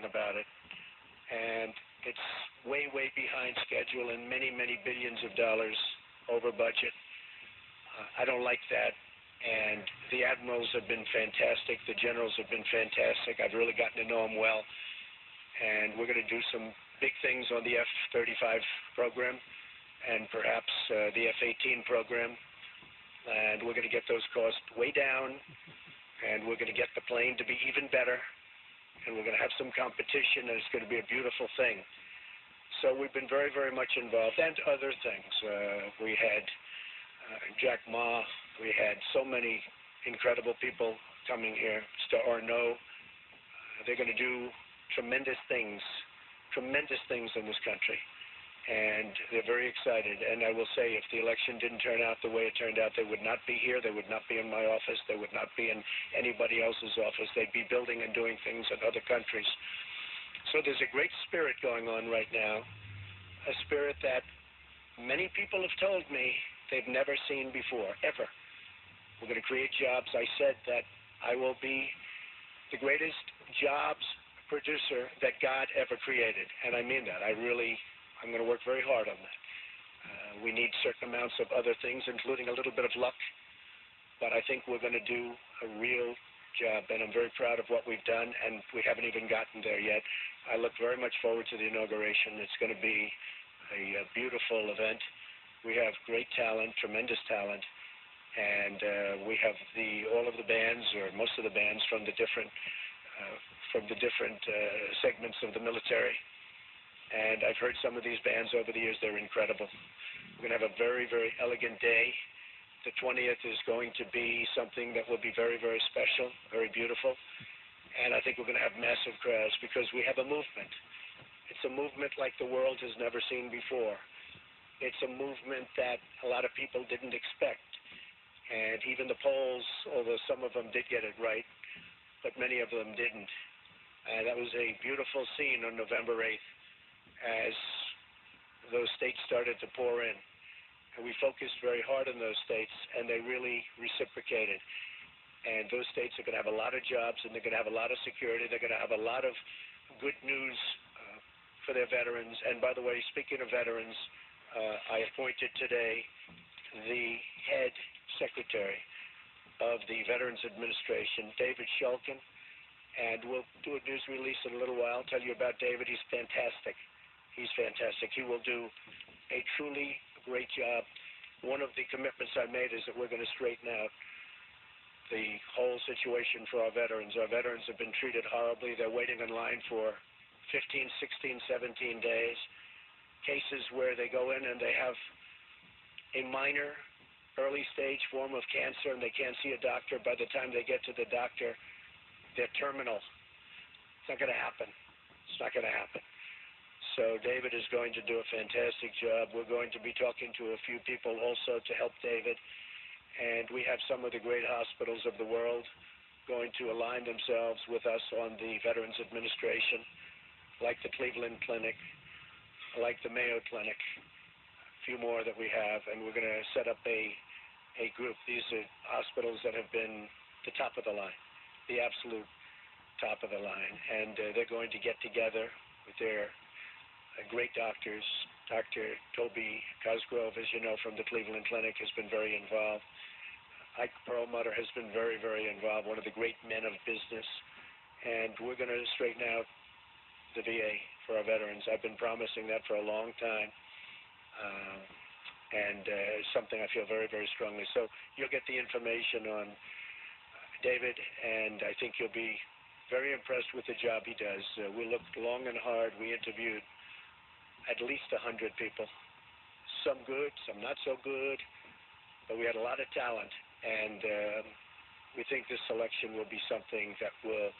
talking about it. And it's way, way behind schedule and many, many billions of dollars over budget. I don't like that. And the admirals have been fantastic. The generals have been fantastic. I've really gotten to know them well. And we're going to do some big things on the F-35 program and perhaps the F-18 program. And we're going to get those costs way down. And we're going to get the plane to be even better. And we're going to have some competition, and it's going to be a beautiful thing. So we've been very, very much involved. And other things. We had Jack Ma. We had so many incredible people coming here. Mr. Arnaud. They're going to do tremendous things in this country. And they're very excited. And I will say, if the election didn't turn out the way it turned out, they would not be here. They would not be in my office. They would not be in anybody else's office. They'd be building and doing things in other countries. So there's a great spirit going on right now, a spirit that many people have told me they've never seen before, ever. We're going to create jobs. I said that I will be the greatest jobs producer that God ever created. And I mean that. I'm going to work very hard on that. We need certain amounts of other things, including a little bit of luck. But I think we're going to do a real job, and I'm very proud of what we've done, and we haven't even gotten there yet. I look very much forward to the inauguration. It's going to be a beautiful event. We have great talent, tremendous talent, and we have all of the bands, or most of the bands, from the different segments of the military. And I've heard some of these bands over the years. They're incredible. We're going to have a very, very elegant day. The 20th is going to be something that will be very, very special, very beautiful. And I think we're going to have massive crowds because we have a movement. It's a movement like the world has never seen before. It's a movement that a lot of people didn't expect. And even the polls, although some of them did get it right, but many of them didn't. And that was a beautiful scene on November 8th as those states started to pour in. And we focused very hard on those states, and they really reciprocated. And those states are going to have a lot of jobs, and they're going to have a lot of security. They're going to have a lot of good news for their veterans. And by the way, speaking of veterans, I appointed today the head secretary of the Veterans Administration, David Shulkin. And we'll do a news release in a little while, tell you about David. He's fantastic. He's fantastic. He will do a truly great job. One of the commitments I made is that we're going to straighten out the whole situation for our veterans. Our veterans have been treated horribly. They're waiting in line for 15, 16, 17 days. Cases where they go in and they have a minor early stage form of cancer and they can't see a doctor. By the time they get to the doctor, they're terminal. It's not going to happen. It's not going to happen. So David is going to do a fantastic job. We're going to be talking to a few people also to help David. And we have some of the great hospitals of the world going to align themselves with us on the Veterans Administration, like the Cleveland Clinic, like the Mayo Clinic, a few more that we have. And we're going to set up a group. These are hospitals that have been the top of the line, the absolute top of the line. And they're going to get together with their great doctors. Dr. Toby Cosgrove, as you know, from the Cleveland Clinic, has been very involved. Ike Perlmutter has been very, very involved, one of the great men of business. And we're going to straighten out the VA for our veterans. I've been promising that for a long time. And something I feel very, very strongly. So you'll get the information on David, and I think you'll be very impressed with the job he does. We looked long and hard. We interviewed at least 100 people, some good, some not so good, but we had a lot of talent, and we think this selection will be something that will,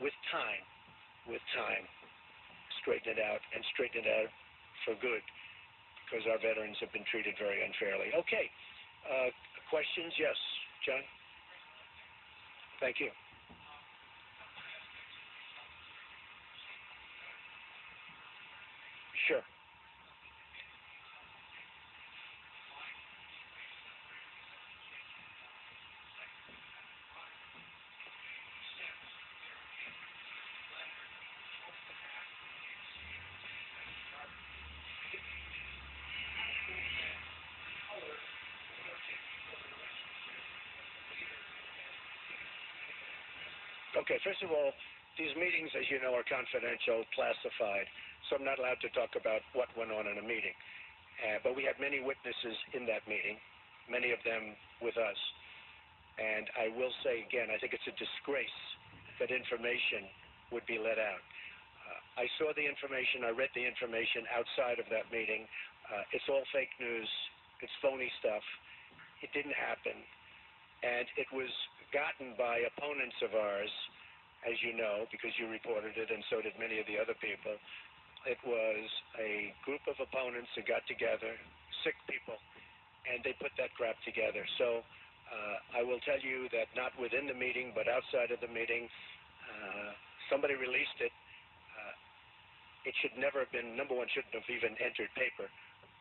with time, straighten it out, and straighten it out for good, because our veterans have been treated very unfairly. Okay, questions? Yes, John? Thank you. Sure. Okay, first of all, these meetings, as you know, are confidential, classified, so I'm not allowed to talk about what went on in a meeting. But we had many witnesses in that meeting, many of them with us. And I will say again, I think it's a disgrace that information would be let out. I saw the information, I read the information outside of that meeting. It's all fake news. It's phony stuff. It didn't happen. And it was gotten by opponents of ours, as you know, because you reported it, and so did many of the other people. It was a group of opponents that got together, sick people, and they put that crap together. So I will tell you that not within the meeting, but outside of the meeting, somebody released it. It should never have been, number one, shouldn't have even entered paper,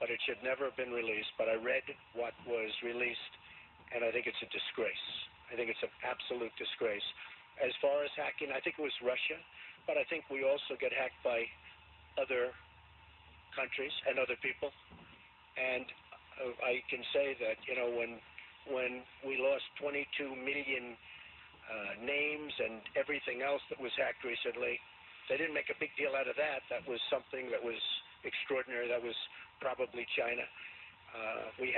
but it should never have been released. But I read what was released, and I think it's a disgrace. I think it's an absolute disgrace. As far as hacking, I think it was Russia, but I think we also get hacked by other countries and other people. And I can say that, you know, when we lost 22 million names and everything else that was hacked recently, they didn't make a big deal out of that. That was something that was extraordinary. That was probably China. We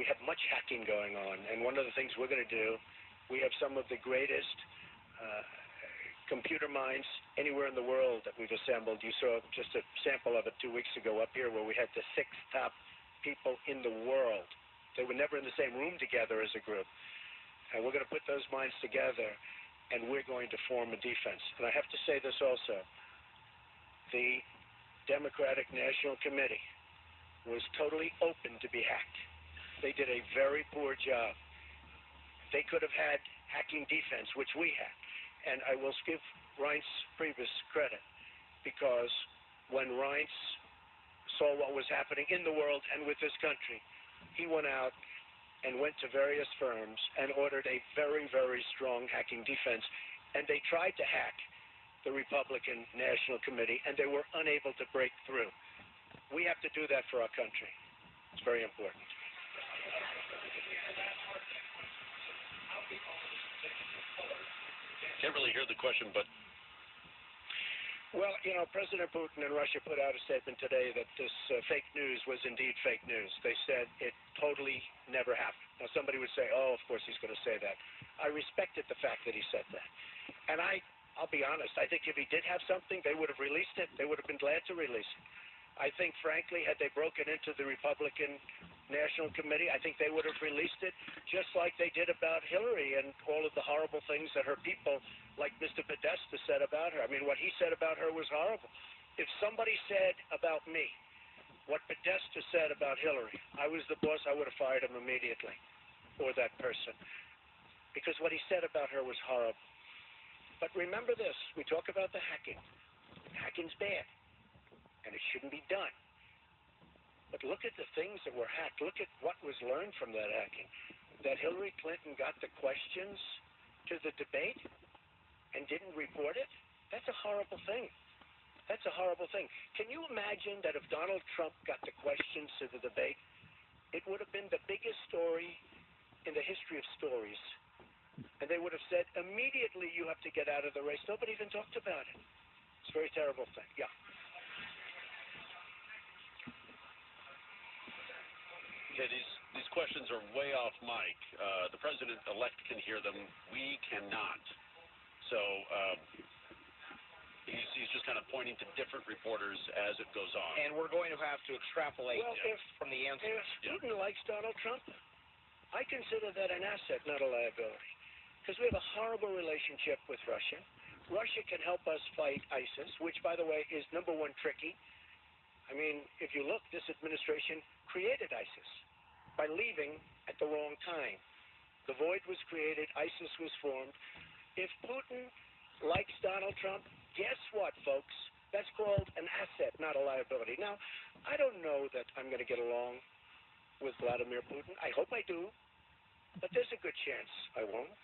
had much hacking going on, and one of the things we're going to do, we have some of the greatest computer minds anywhere in the world that we've assembled. You saw just a sample of it 2 weeks ago up here, where we had the 6 top people in the world. They were never in the same room together as a group. And we're going to put those minds together, and we're going to form a defense. And I have to say this also. The Democratic National Committee was totally open to be hacked. They did a very poor job. They could have had hacking defense, which we had. And I will give Reince Priebus credit, because when Reince saw what was happening in the world and with this country, he went out and went to various firms and ordered a very, very strong hacking defense. And they tried to hack the Republican National Committee, and they were unable to break through. We have to do that for our country. It's very important. Can't really hear the question, but... Well, you know, President Putin and Russia put out a statement today that this fake news was indeed fake news. They said it totally never happened. Now, somebody would say, oh, of course he's going to say that. I respected the fact that he said that. And I'll be honest, I think if he did have something, they would have released it. They would have been glad to release it. I think, frankly, had they broken into the Republican National Committee, I think they would have released it, just like they did about Hillary and all of the horrible things that her people, like Mr. Podesta, said about her. I mean, what he said about her was horrible. If somebody said about me what Podesta said about Hillary, I was the boss, I would have fired him immediately, or that person, because what he said about her was horrible. But remember this, we talk about the hacking. Hacking's bad, and it shouldn't be done. But look at the things that were hacked. Look at what was learned from that hacking. That Hillary Clinton got the questions to the debate and didn't report it, that's a horrible thing. That's a horrible thing. Can you imagine that if Donald Trump got the questions to the debate, it would have been the biggest story in the history of stories. And they would have said, immediately you have to get out of the race. Nobody even talked about it. It's a very terrible thing. Yeah. Okay, these questions are way off mic. The president-elect can hear them. We cannot. So he's just kind of pointing to different reporters as it goes on. And we're going to have to extrapolate from the answers. If Putin likes Donald Trump, I consider that an asset, not a liability. Because we have a horrible relationship with Russia. Russia can help us fight ISIS, which, by the way, is number one tricky. I mean, if you look, this administration created ISIS by leaving at the wrong time. The void was created, ISIS was formed. If Putin likes Donald Trump, guess what, folks? That's called an asset, not a liability. Now, I don't know that I'm going to get along with Vladimir Putin. I hope I do, but there's a good chance I won't.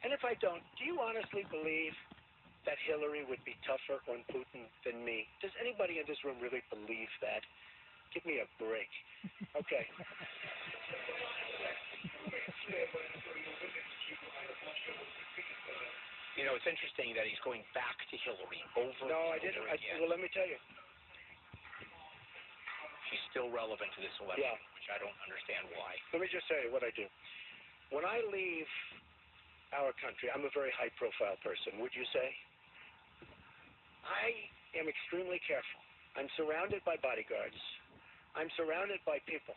And if I don't, do you honestly believe that Hillary would be tougher on Putin than me? Does anybody in this room really believe that? Give me a break. Okay. You know, it's interesting that he's going back to Hillary over No, I and didn't. over again. Well, let me tell you. She's still relevant to this election, Yeah. which I don't understand why. Let me just tell you what I do. When I leave our country, I'm a very high-profile person, would you say? I am extremely careful. I'm surrounded by bodyguards. I'm surrounded by people.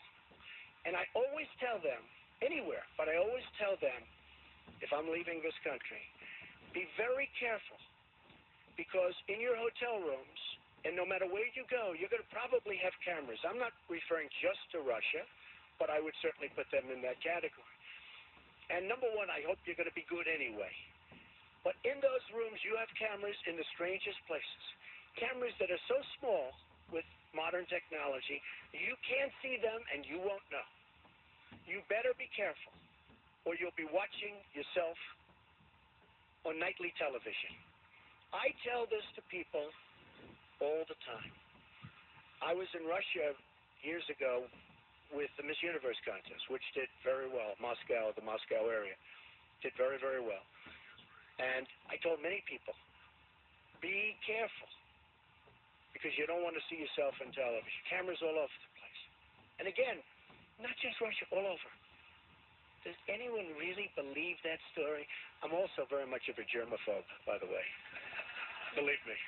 And I always tell them, anywhere, but I always tell them, if I'm leaving this country, be very careful. Because in your hotel rooms, and no matter where you go, you're going to probably have cameras. I'm not referring just to Russia, but I would certainly put them in that category. And number one, I hope you're going to be good anyway. But in those rooms, you have cameras in the strangest places. Cameras that are so small with modern technology, you can't see them and you won't know. You better be careful, or you'll be watching yourself on nightly television. I tell this to people all the time. I was in Russia years ago with the Miss Universe contest, which did very well. Moscow, the Moscow area, did very, very well. And I told many people, be careful, because you don't want to see yourself on television. Cameras all over the place. And again, not just Russia, all over. Does anyone really believe that story? I'm also very much of a germaphobe, by the way. Believe me.